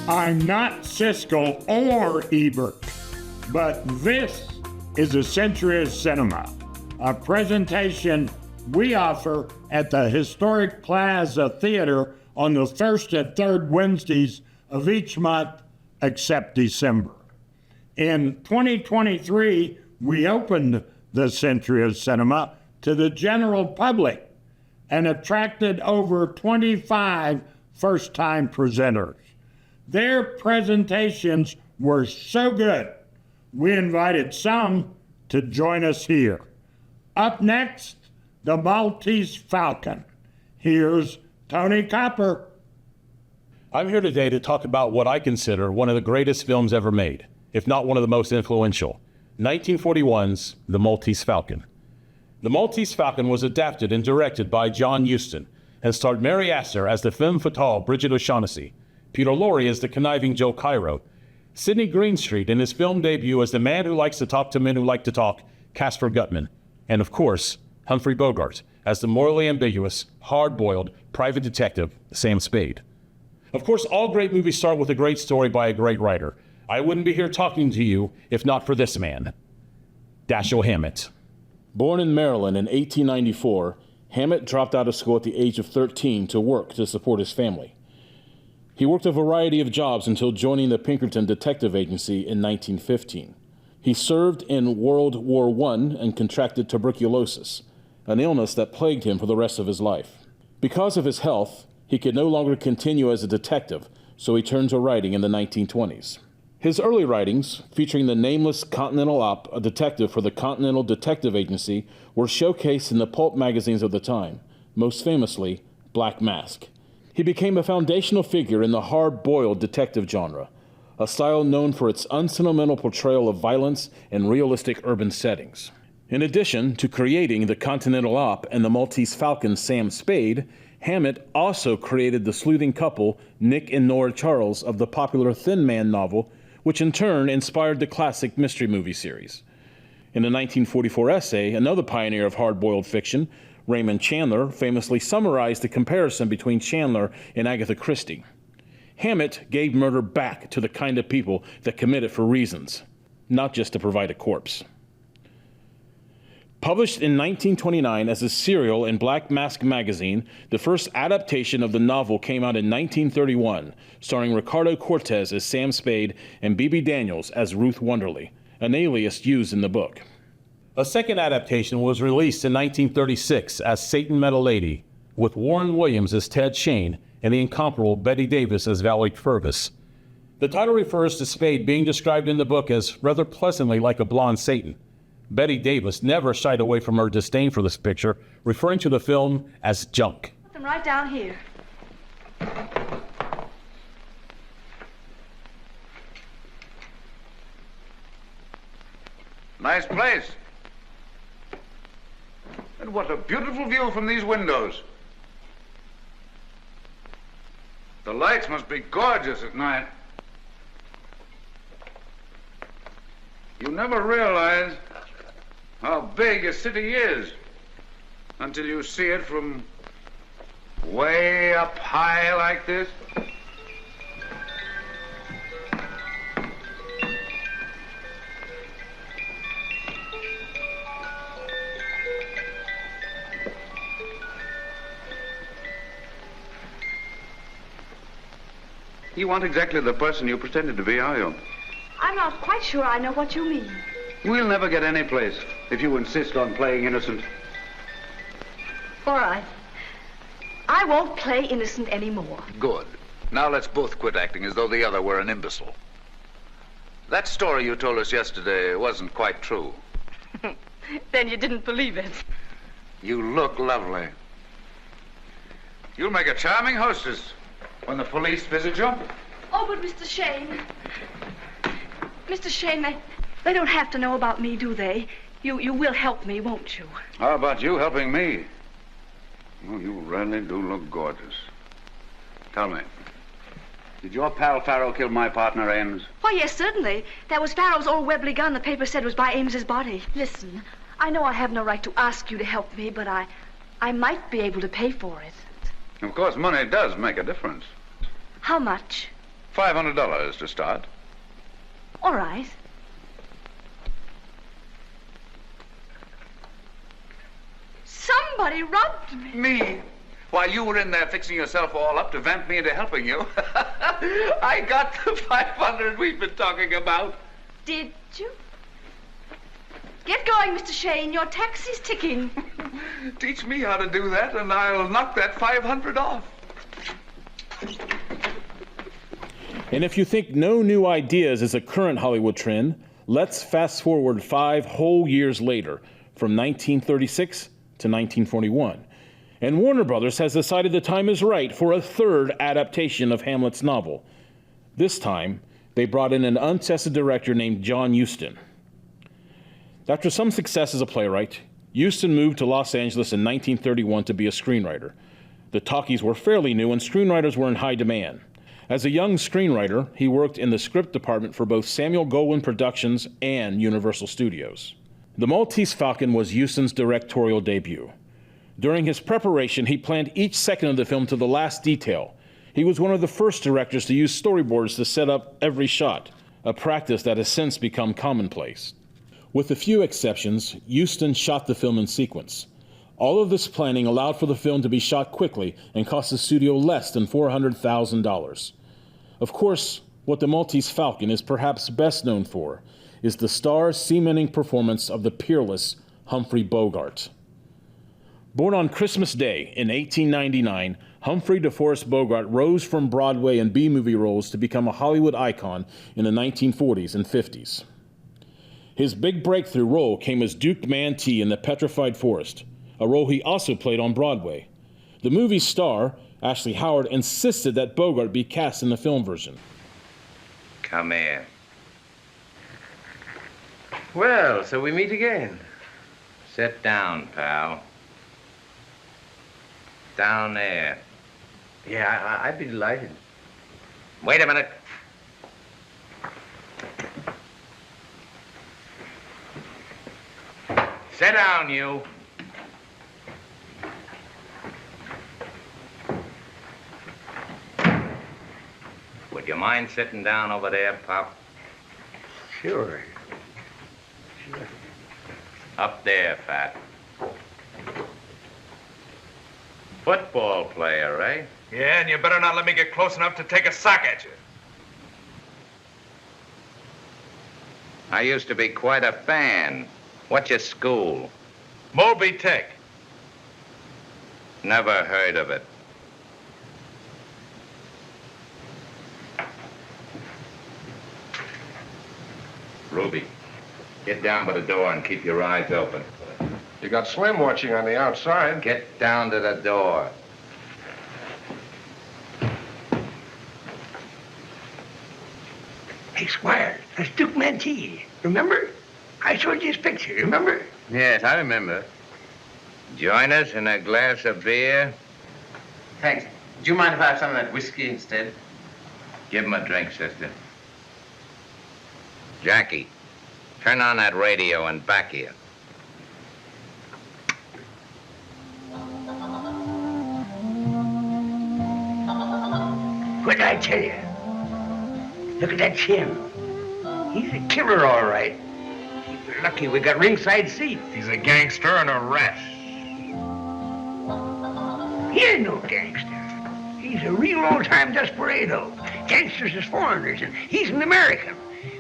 I'm not Siskel or Ebert, but this is a Century of Cinema, a presentation we offer at the historic Plaza Theater on the first and third Wednesdays of each month except December. In 2023, we opened the Century of Cinema to the general public and attracted over 25 first-time presenters. Their presentations were so good, we invited some to join us here. Up next, The Maltese Falcon. Here's Tony Copper. I'm here today to talk about what I consider one of the greatest films ever made, if not one of the most influential, 1941's The Maltese Falcon. The Maltese Falcon was adapted and directed by John Huston and starred Mary Astor as the femme fatale Bridget O'Shaughnessy, Peter Lorre as the conniving Joe Cairo, Sidney Greenstreet in his film debut as the man who likes to talk to men who like to talk, Caspar Gutman, and of course, Humphrey Bogart as the morally ambiguous, hard-boiled private detective, Sam Spade. Of course, all great movies start with a great story by a great writer. I wouldn't be here talking to you if not for this man, Dashiell Hammett. Born in Maryland in 1894, Hammett dropped out of school at the age of 13 to work to support his family. He worked a variety of jobs until joining the Pinkerton Detective Agency in 1915. He served in World War I and contracted tuberculosis, an illness that plagued him for the rest of his life. Because of his health, he could no longer continue as a detective, so he turned to writing in the 1920s. His early writings, featuring the nameless Continental Op, a detective for the Continental Detective Agency, were showcased in the pulp magazines of the time, most famously, Black Mask. He became a foundational figure in the hard-boiled detective genre, a style known for its unsentimental portrayal of violence in realistic urban settings. In addition to creating the Continental Op and the Maltese Falcon Sam Spade, Hammett also created the sleuthing couple Nick and Nora Charles of the popular Thin Man novel, which in turn inspired the classic mystery movie series. In a 1944 essay, another pioneer of hard-boiled fiction, Raymond Chandler, famously summarized the comparison between Chandler and Agatha Christie. Hammett gave murder back to the kind of people that commit it for reasons, not just to provide a corpse. Published in 1929 as a serial in Black Mask magazine, the first adaptation of the novel came out in 1931, starring Ricardo Cortez as Sam Spade and Bebe Daniels as Ruth Wonderly, an alias used in the book. A second adaptation was released in 1936 as Satan Met a Lady, with Warren Williams as Ted Shane and the incomparable Bette Davis as Valerie Purvis. The title refers to Spade being described in the book as rather pleasantly like a blonde Satan. Bette Davis never shied away from her disdain for this picture, referring to the film as junk. Put them right down here. Nice place. And what a beautiful view from these windows. The lights must be gorgeous at night. You never realize how big a city is until you see it from way up high like this. You aren't exactly the person you pretended to be, are you? I'm not quite sure I know what you mean. We'll never get any place if you insist on playing innocent. All right. I won't play innocent anymore. Good. Now let's both quit acting as though the other were an imbecile. That story you told us yesterday wasn't quite true. Then you didn't believe it. You look lovely. You'll make a charming hostess when the police visit you. Oh, but Mr. Shane. Mr. Shane, they don't have to know about me, do they? You will help me, won't you? How about you helping me? Oh, you really do look gorgeous. Tell me, did your pal Farrell kill my partner, Ames? Why, yes, certainly. That was Farrell's old Webley gun the paper said was by Ames's body. Listen, I know I have no right to ask you to help me, but I might be able to pay for it. Of course, money does make a difference. How much? $500 to start. All right. Somebody robbed me. Me? While you were in there fixing yourself all up to vamp me into helping you, I got the 500 we've been talking about. Did you? Get going, Mr. Shane. Your taxi's ticking. Teach me how to do that, and I'll knock that 500 off. And if you think no new ideas is a current Hollywood trend, let's fast forward 5 whole years later, from 1936 to 1941. And Warner Brothers has decided the time is right for a third adaptation of Hamlet's novel. This time, they brought in an untested director named John Huston. After some success as a playwright, Huston moved to Los Angeles in 1931 to be a screenwriter. The talkies were fairly new and screenwriters were in high demand. As a young screenwriter, he worked in the script department for both Samuel Goldwyn Productions and Universal Studios. The Maltese Falcon was Huston's directorial debut. During his preparation, he planned each second of the film to the last detail. He was one of the first directors to use storyboards to set up every shot, a practice that has since become commonplace. With a few exceptions, Huston shot the film in sequence. All of this planning allowed for the film to be shot quickly and cost the studio less than $400,000. Of course, what the Maltese Falcon is perhaps best known for is the star-cementing performance of the peerless Humphrey Bogart. Born on Christmas Day in 1899, Humphrey DeForest Bogart rose from Broadway and B-movie roles to become a Hollywood icon in the 1940s and 50s. His big breakthrough role came as Duke Mantee in The Petrified Forest, a role he also played on Broadway. The movie's star, Ashley Howard, insisted that Bogart be cast in the film version. Come here. Well, so we meet again. Sit down, pal. Down there. Yeah, I'd be delighted. Wait a minute. Sit down, you. Would you mind sitting down over there, Pop? Sure. Up there, Fat. Football player, eh? Yeah, and you better not let me get close enough to take a sock at you. I used to be quite a fan. What's your school? Moby Tech. Never heard of it. Ruby, get down by the door and keep your eyes open. You got Slim watching on the outside. Get down to the door. Hey, Squire, that's Duke Mantee. Remember? I showed you his picture, remember? Yes, I remember. Join us in a glass of beer? Thanks. Do you mind if I have some of that whiskey instead? Give him a drink, sister. Jackie, turn on that radio and back here. What did I tell you? Look at that chin. He's a killer, all right. We're lucky we got ringside seats. He's a gangster and a rat. He ain't no gangster. He's a real old-time desperado. Gangsters is foreigners, and he's an American.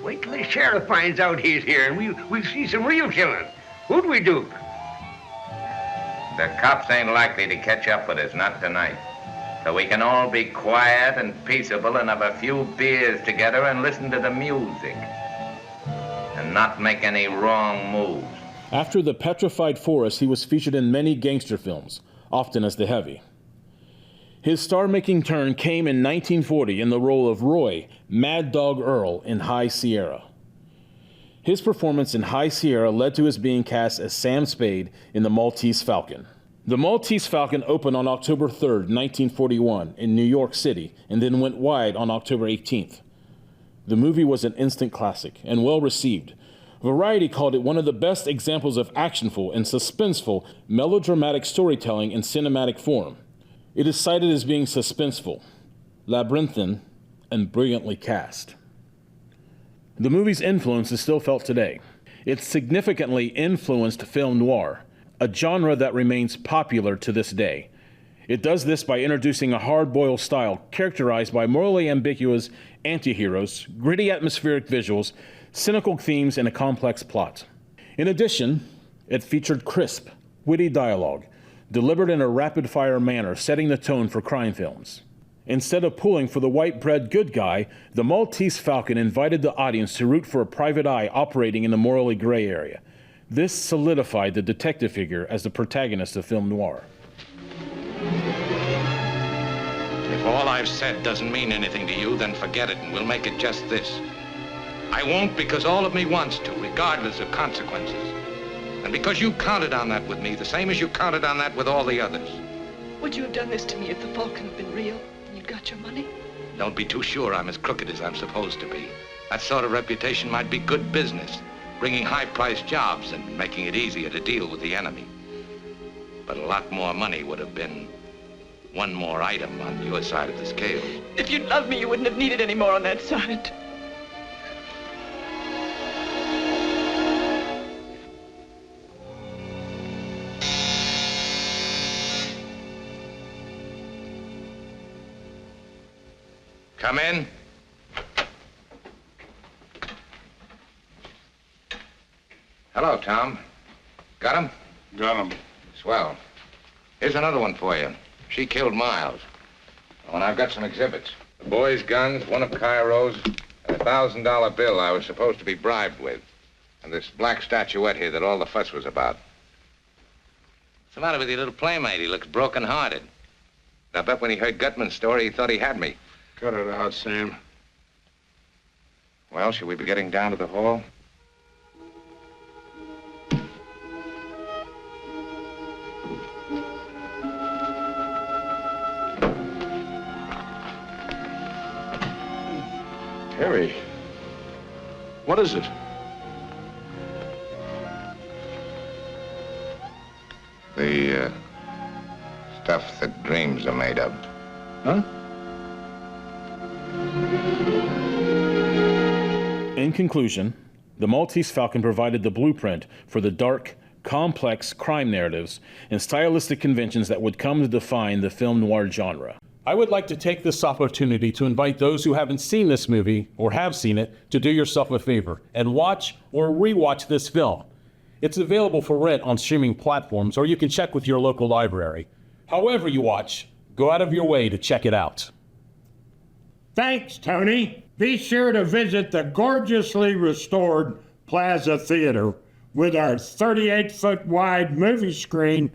Wait till the sheriff finds out he's here, and we'll see some real killing. Who'd we do? The cops ain't likely to catch up with us, not tonight. So we can all be quiet and peaceable and have a few beers together and listen to the music. And not make any wrong moves. After The Petrified Forest, he was featured in many gangster films, often as the heavy. His star-making turn came in 1940 in the role of Roy, Mad Dog Earl, in High Sierra. His performance in High Sierra led to his being cast as Sam Spade in The Maltese Falcon. The Maltese Falcon opened on October 3rd, 1941, in New York City, and then went wide on October 18th. The movie was an instant classic and well received. Variety called it one of the best examples of actionful and suspenseful melodramatic storytelling in cinematic form. It is cited as being suspenseful, labyrinthine, and brilliantly cast. The movie's influence is still felt today. It significantly influenced film noir, a genre that remains popular to this day. It does this by introducing a hard-boiled style characterized by morally ambiguous anti-heroes, gritty atmospheric visuals, cynical themes, and a complex plot. In addition, it featured crisp, witty dialogue, delivered in a rapid-fire manner, setting the tone for crime films. Instead of pulling for the white-bread good guy, the Maltese Falcon invited the audience to root for a private eye operating in the morally gray area. This solidified the detective figure as the protagonist of film noir. If all I've said doesn't mean anything to you, then forget it, and we'll make it just this. I won't because all of me wants to, regardless of consequences. And because you counted on that with me, the same as you counted on that with all the others. Would you have done this to me if the Falcon had been real and you'd got your money? Don't be too sure I'm as crooked as I'm supposed to be. That sort of reputation might be good business, bringing high-priced jobs and making it easier to deal with the enemy. But a lot more money would have been one more item on your side of the scale. If you'd loved me, you wouldn't have needed any more on that side. Come in. Hello, Tom. Got him? Got him. Swell. Here's another one for you. She killed Miles. Oh, and I've got some exhibits. The boy's guns, one of Cairo's, and a $1,000 bill I was supposed to be bribed with. And this black statuette here that all the fuss was about. What's the matter with your little playmate? He looks broken-hearted. I bet when he heard Gutman's story, he thought he had me. Cut it out, Sam. Well, should we be getting down to the hall? Harry, what is it? The, stuff that dreams are made of. Huh? In conclusion, the Maltese Falcon provided the blueprint for the dark, complex crime narratives and stylistic conventions that would come to define the film noir genre. I would like to take this opportunity to invite those who haven't seen this movie or have seen it to do yourself a favor and watch or rewatch this film. It's available for rent on streaming platforms, or you can check with your local library. However you watch, go out of your way to check it out. Thanks, Tony. Be sure to visit the gorgeously restored Plaza Theater with our 38-foot wide movie screen,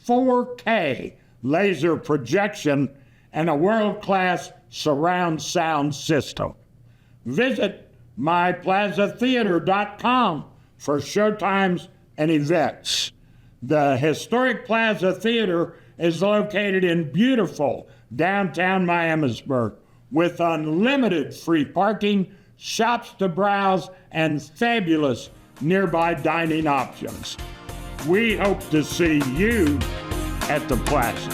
4K laser projection, and a world-class surround sound system. Visit myplazatheater.com for showtimes and events. The historic Plaza Theater is located in beautiful downtown Miamisburg with unlimited free parking, shops to browse, and fabulous nearby dining options. We hope to see you at the Plaza.